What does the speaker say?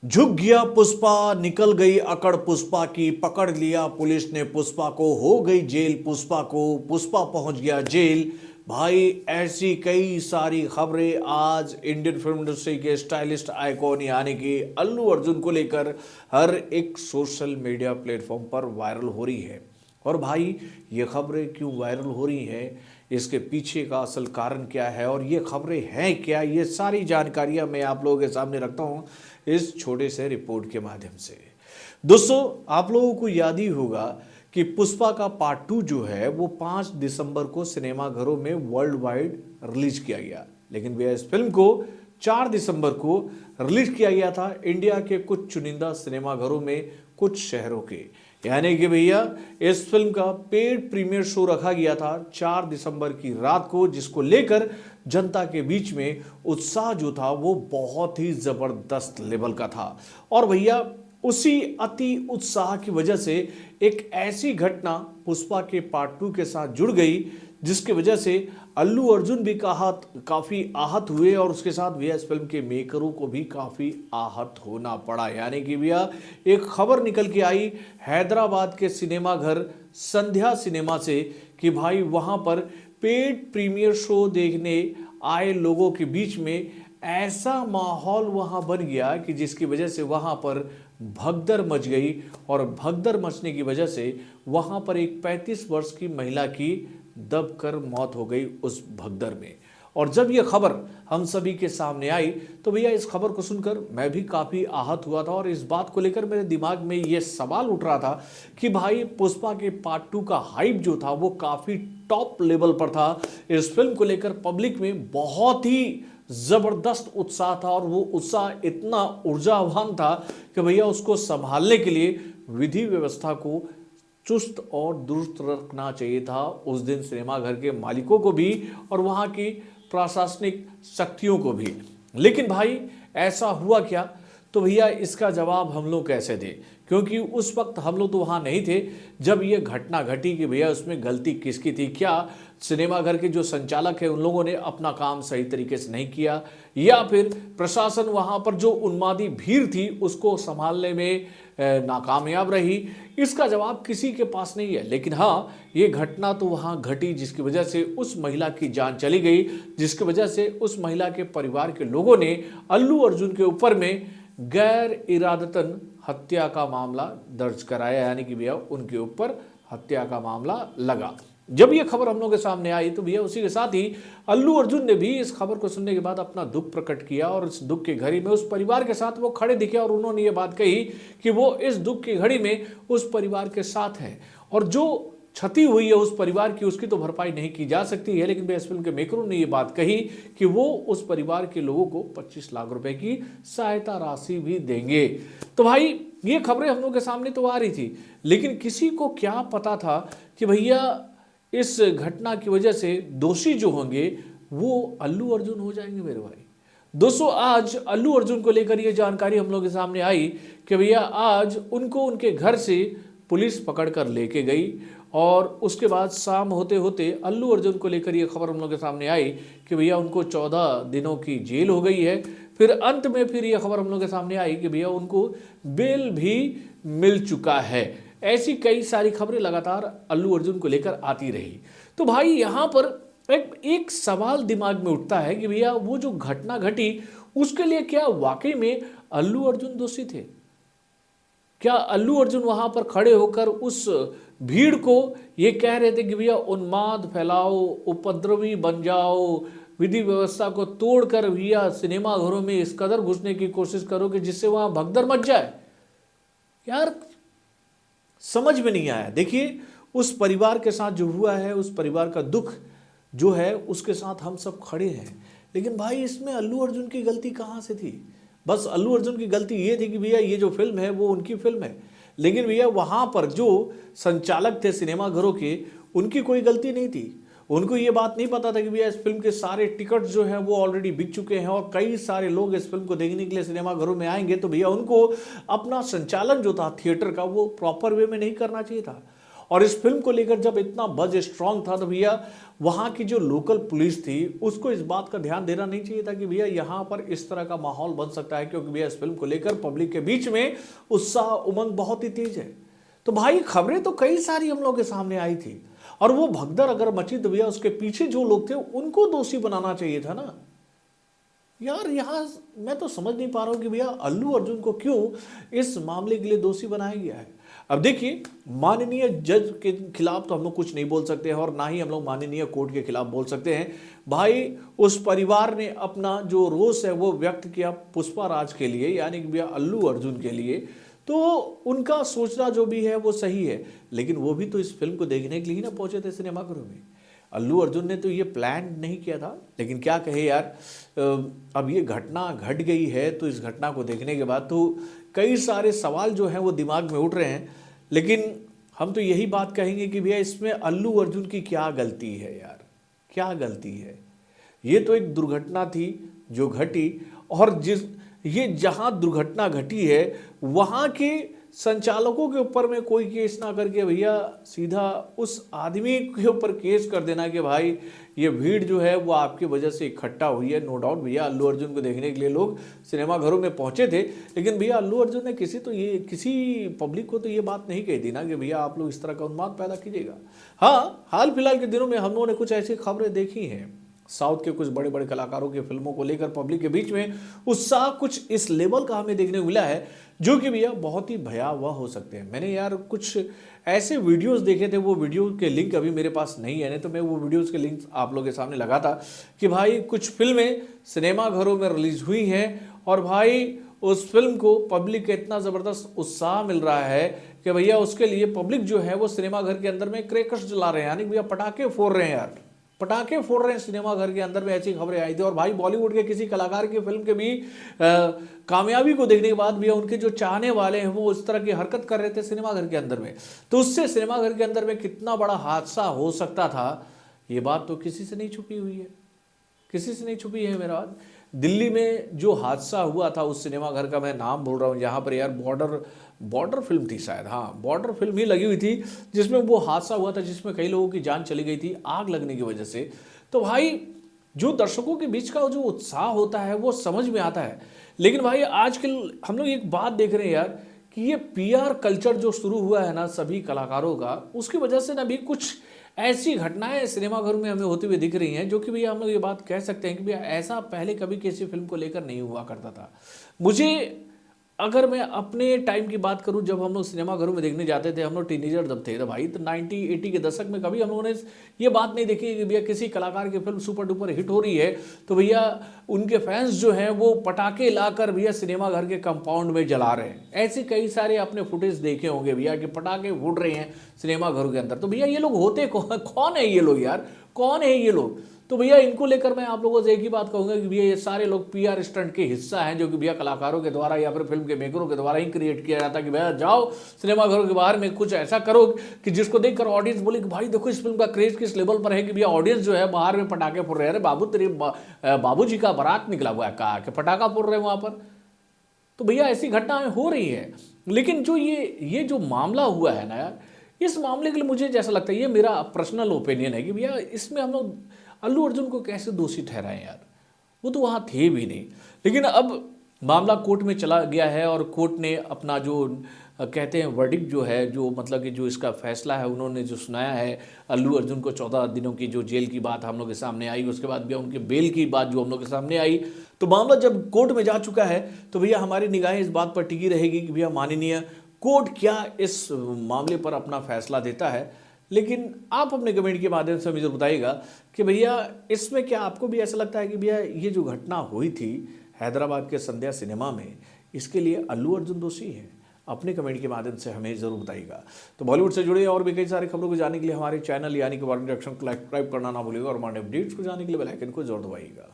झुक गया पुष्पा, निकल गई अकड़ पुष्पा की, पकड़ लिया पुलिस ने पुष्पा को, हो गई जेल पुष्पा को, पुष्पा पहुंच गया जेल। भाई ऐसी कई सारी खबरें आज इंडियन फिल्म इंडस्ट्री के स्टाइलिस्ट आइकॉन यानी कि अल्लू अर्जुन को लेकर हर एक सोशल मीडिया प्लेटफॉर्म पर वायरल हो रही है। और भाई ये खबरें क्यों वायरल हो रही हैं, इसके पीछे का असल कारण क्या है और ये खबरें हैं क्या, ये सारी जानकारियां मैं आप लोगों के सामने रखता हूं इस छोटे से रिपोर्ट के माध्यम से। दोस्तों, आप लोगों को याद ही होगा कि पुष्पा का पार्ट 2 जो है वो 5 दिसंबर को सिनेमाघरों में वर्ल्ड वाइड रिलीज किया गया, लेकिन भैया इस फिल्म को 4 दिसंबर को रिलीज किया गया था इंडिया के कुछ चुनिंदा सिनेमाघरों में, कुछ शहरों के। यानी कि भैया इस फिल्म का पेड प्रीमियर शो रखा गया था 4 दिसंबर की रात को, जिसको लेकर जनता के बीच में उत्साह जो था वो बहुत ही जबरदस्त लेवल का था। और भैया उसी अति उत्साह की वजह से एक ऐसी घटना पुष्पा के पार्ट 2 के साथ जुड़ गई जिसकी वजह से अल्लू अर्जुन भी काफी आहत हुए और उसके साथ भैया इस फिल्म के मेकरों को भी काफी आहत होना पड़ा। यानी कि भैया एक खबर निकल के आई हैदराबाद के सिनेमाघर संध्या सिनेमा से कि भाई वहां पर पेड प्रीमियर शो देखने आए लोगों के बीच में ऐसा माहौल वहां बन गया कि जिसकी वजह से वहां पर भगदड़ मच गई। और भगदड़ मचने की वजह से वहां पर एक 35 वर्ष की महिला की दबकर मौत हो गई उस भगदड़ में। और जब यह खबर हम सभी के सामने आई तो भैया इस खबर को सुनकर मैं भी काफ़ी आहत हुआ था और इस बात को लेकर मेरे दिमाग में यह सवाल उठ रहा था कि भाई पुष्पा के पार्ट 2 का हाइप जो था वो काफ़ी टॉप लेवल पर था। इस फिल्म को लेकर पब्लिक में बहुत ही ज़बरदस्त उत्साह था और वो उत्साह इतना ऊर्जावान था कि भैया उसको संभालने के लिए विधि व्यवस्था को चुस्त और दुरुस्त रखना चाहिए था उस दिन सिनेमाघर के मालिकों को भी और वहाँ की प्रशासनिक शक्तियों को भी। लेकिन भाई ऐसा हुआ क्या, तो भैया इसका जवाब हम लोग कैसे दें, क्योंकि उस वक्त हम लोग तो वहाँ नहीं थे जब ये घटना घटी कि भैया उसमें गलती किसकी थी। क्या सिनेमाघर के जो संचालक हैं उन लोगों ने अपना काम सही तरीके से नहीं किया, या फिर प्रशासन वहाँ पर जो उन्मादी भीड़ थी उसको संभालने में नाकामयाब रही। इसका जवाब किसी के पास नहीं है। लेकिन हाँ, ये घटना तो वहाँ घटी जिसकी वजह से उस महिला की जान चली गई, जिसकी वजह से उस महिला के परिवार के लोगों ने अल्लू अर्जुन के ऊपर में गैर इरादतन हत्या का मामला दर्ज कराया। यानी कि भैया उनके ऊपर हत्या का मामला लगा। जब ये खबर हम लोगों के सामने आई तो भैया उसी के साथ ही अल्लू अर्जुन ने भी इस खबर को सुनने के बाद अपना दुख प्रकट किया और इस दुख की घड़ी में उस परिवार के साथ वो खड़े दिखे और उन्होंने ये बात कही कि वो इस दुख की घड़ी में उस परिवार के साथ है और जो क्षति हुई है उस परिवार की उसकी तो भरपाई नहीं की जा सकती है। लेकिन इस फिल्म के मेकरों ने ये बात कही कि वो उस परिवार के लोगों को 25 लाख रुपए की सहायता राशि भी देंगे। तो भाई ये खबरें हम लोग के सामने तो आ रही थी, लेकिन किसी को क्या पता था कि भैया इस घटना की वजह से दोषी जो होंगे वो अल्लू अर्जुन हो जाएंगे मेरे भाई। दोस्तों, आज अल्लू अर्जुन को लेकर ये जानकारी हम लोग के सामने आई कि भैया आज उनको उनके घर से पुलिस पकड़ कर लेके गई और उसके बाद शाम होते होते अल्लू अर्जुन को लेकर ये खबर हम लोग के सामने आई कि भैया उनको 14 दिनों की जेल हो गई है। फिर अंत में फिर ये खबर हम लोग के सामने आई कि भैया उनको बेल भी मिल चुका है। ऐसी कई सारी खबरें लगातार अल्लू अर्जुन को लेकर आती रही। तो भाई यहाँ पर एक सवाल दिमाग में उठता है कि भैया वो जो घटना घटी उसके लिए क्या वाकई में अल्लू अर्जुन दोषी थे? क्या अल्लू अर्जुन वहां पर खड़े होकर उस भीड़ को ये कह रहे थे कि भैया उन्माद फैलाओ, उपद्रवी बन जाओ, विधि व्यवस्था को तोड़कर भैया सिनेमाघरों में इस कदर घुसने की कोशिश करो कि जिससे वहां भगदड़ मच जाए? यार समझ में नहीं आया। देखिए उस परिवार के साथ जो हुआ है, उस परिवार का दुख जो है उसके साथ हम सब खड़े हैं, लेकिन भाई इसमें अल्लू अर्जुन की गलती कहाँ से थी? बस अल्लू अर्जुन की गलती ये थी कि भैया ये जो फिल्म है वो उनकी फिल्म है, लेकिन भैया वहाँ पर जो संचालक थे सिनेमाघरों के उनकी कोई गलती नहीं थी। उनको ये बात नहीं पता था कि भैया इस फिल्म के सारे टिकट जो हैं वो ऑलरेडी बिक चुके हैं और कई सारे लोग इस फिल्म को देखने के लिए सिनेमाघरों में आएंगे, तो भैया उनको अपना संचालन जो था थिएटर का वो प्रॉपर वे में नहीं करना चाहिए था। और इस फिल्म को लेकर जब इतना बज स्ट्रांग था तो भैया वहाँ की जो लोकल पुलिस थी उसको इस बात का ध्यान देना नहीं चाहिए था कि भैया यहाँ पर इस तरह का माहौल बन सकता है, क्योंकि भैया इस फिल्म को लेकर पब्लिक के बीच में उत्साह उमंग बहुत ही तेज है। तो भाई खबरें तो कई सारी हम लोग के सामने आई थी, और वो भगदड़ अगर मची तो भैया उसके पीछे जो लोग थे उनको दोषी बनाना चाहिए था ना यार। यहाँ मैं तो समझ नहीं पा रहा हूँ कि भैया अल्लू अर्जुन को क्यों इस मामले के लिए दोषी बनाया गया है। अब देखिए, माननीय जज के खिलाफ तो हम लोग कुछ नहीं बोल सकते हैं, और ना ही हम लोग माननीय कोर्ट के खिलाफ बोल सकते हैं। भाई उस परिवार ने अपना जो रोष है वो व्यक्त किया पुष्पा राज के लिए, यानी कि भैया अल्लू अर्जुन के लिए, तो उनका सोचना जो भी है वो सही है। लेकिन वो भी तो इस फिल्म को देखने के लिए ही ना पहुंचे थे सिनेमाघरों में। अल्लू अर्जुन ने तो ये प्लान नहीं किया था, लेकिन क्या कहे यार, अब ये घटना घट गई है तो इस घटना को देखने के बाद तो कई सारे सवाल जो हैं वो दिमाग में उठ रहे हैं। लेकिन हम तो यही बात कहेंगे कि भैया इसमें अल्लू अर्जुन की क्या गलती है यार, क्या गलती है। ये तो एक दुर्घटना थी जो घटी, और ये जहां दुर्घटना घटी है वहां के संचालकों के ऊपर में कोई केस ना करके भैया सीधा उस आदमी के ऊपर केस कर देना कि भाई ये भीड़ जो है वो आपकी वजह से इकट्ठा हुई है। नो डाउट भैया अल्लू अर्जुन को देखने के लिए लोग सिनेमाघरों में पहुंचे थे, लेकिन भैया अल्लू अर्जुन ने किसी पब्लिक को तो ये बात नहीं कही थी ना कि भैया आप लोग इस तरह का उन्माद पैदा कीजिएगा। हाँ, हाल फिलहाल के दिनों में हम लोगों ने कुछ ऐसी खबरें देखी हैं, साउथ के कुछ बड़े बड़े कलाकारों की फिल्मों को लेकर पब्लिक के बीच में उत्साह कुछ इस लेवल का हमें देखने को मिला है जो कि भैया बहुत ही भयावह हो सकते हैं। मैंने यार कुछ ऐसे वीडियोस देखे थे, वो वीडियो के लिंक अभी मेरे पास नहीं है, नहीं तो मैं वो वीडियोस के लिंक आप लोगों के सामने लगा था कि भाई कुछ फिल्में सिनेमाघरों में रिलीज हुई हैं और भाई उस फिल्म को पब्लिक का इतना ज़बरदस्त उत्साह मिल रहा है कि भैया उसके लिए पब्लिक जो है वो सिनेमाघर के अंदर में क्रैकर्स जला रहे हैं, यानी भैया पटाखे फोड़ रहे हैं यार, पटाखे फोड़ रहे हैं सिनेमाघर के अंदर में। ऐसी खबरें आई थी। और भाई बॉलीवुड के किसी कलाकार की फिल्म के भी कामयाबी को देखने के बाद भी उनके जो चाहने वाले हैं वो इस तरह की हरकत कर रहे थे सिनेमाघर के अंदर में, तो उससे सिनेमाघर के अंदर में कितना बड़ा हादसा हो सकता था, ये बात तो किसी से नहीं छुपी हुई है, किसी से नहीं छुपी है। मेरा दिल्ली में जो हादसा हुआ था उस सिनेमाघर का मैं नाम बोल रहा हूँ, जहाँ पर यार बॉर्डर फिल्म थी शायद, हाँ बॉर्डर फिल्म ही लगी हुई थी, जिसमें वो हादसा हुआ था जिसमें कई लोगों की जान चली गई थी आग लगने की वजह से। तो भाई जो दर्शकों के बीच का जो उत्साह होता है वो समझ में आता है। लेकिन भाई आजकल हम लोग एक बात देख रहे हैं यार कि ये पीआर कल्चर जो शुरू हुआ है ना सभी कलाकारों का, उसकी वजह से ना भी कुछ ऐसी घटनाएं सिनेमाघर में हमें होती हुई दिख रही हैं जो कि भैया हम लोग ये बात कह सकते हैं कि भैया ऐसा पहले कभी किसी फिल्म को लेकर नहीं हुआ करता था। मुझे अगर मैं अपने टाइम की बात करूं, जब हम लोग सिनेमाघरों में देखने जाते थे, हम लोग टीनेजर जब थे तो भाई तो 90-80 के दशक में कभी हम लोगों ने ये बात नहीं देखी कि भैया किसी कलाकार की फिल्म सुपर डुपर हिट हो रही है तो भैया उनके फैंस जो हैं वो पटाखे लाकर भैया सिनेमाघर के कंपाउंड में जला रहे हैं। ऐसे कई सारे आपने फुटेज देखे होंगे भैया कि पटाखे फूट रहे हैं सिनेमाघरों के अंदर। तो भैया ये लोग होते कौन है ये लोग यार, कौन है ये लोग? तो भैया इनको लेकर मैं आप लोगों से एक ही बात कहूंगा कि भैया ये सारे लोग पीआर स्टंट के हिस्सा हैं जो कि भैया कलाकारों के द्वारा या फिर फिल्म के मेकरों के द्वारा ही क्रिएट किया जाता है कि भैया जाओ सिनेमाघरों के बाहर में कुछ ऐसा करो कि जिसको देखकर ऑडियंस बोले कि भाई देखो इस फिल्म का क्रेज किस लेवल पर है कि भैया ऑडियंस जो है बाहर में पटाखे फोड़ रहे हैं। अरे बाबू तेरे बाबूजी का बारात निकला हुआ है कहा कि पटाखा फोड़ रहे हैं वहां पर। तो भैया ऐसी घटनाएं हो रही है। लेकिन जो ये जो मामला हुआ है ना यार, इस मामले के लिए मुझे जैसा लगता है, ये मेरा पर्सनल ओपिनियन है कि भैया इसमें हम लोग अल्लू अर्जुन को कैसे दोषी ठहराएं यार, वो तो वहाँ थे भी नहीं। लेकिन अब मामला कोर्ट में चला गया है और कोर्ट ने अपना जो कहते हैं वर्डिक्ट जो है, जो मतलब कि जो इसका फैसला है उन्होंने जो सुनाया है। अल्लू अर्जुन को 14 दिनों की जो जेल की बात हम लोग के सामने आई, उसके बाद भी उनके बेल की बात जो हम लोग के सामने आई, तो मामला जब कोर्ट में जा चुका है तो भैया हमारी निगाहें इस बात पर टिकी रहेगी कि भैया माननीय कोर्ट क्या इस मामले पर अपना फैसला देता है। लेकिन आप अपने कमेंट के माध्यम से मुझे बताइएगा कि भैया इसमें क्या आपको भी ऐसा लगता है कि भैया ये जो घटना हुई थी हैदराबाद के संध्या सिनेमा में, इसके लिए अल्लू अर्जुन दोषी है? अपने कमेंट के माध्यम से हमें जरूर बताइएगा। तो बॉलीवुड से जुड़े और भी कई सारी खबरों को जानने के लिए हमारे चैनल यानी कि वार्निंग रिएक्शन को सब्सक्राइब करना ना भूलिएगा और हमारे अपडेट्स को जानने के लिए बेल आइकन को जरूर दबाइएगा।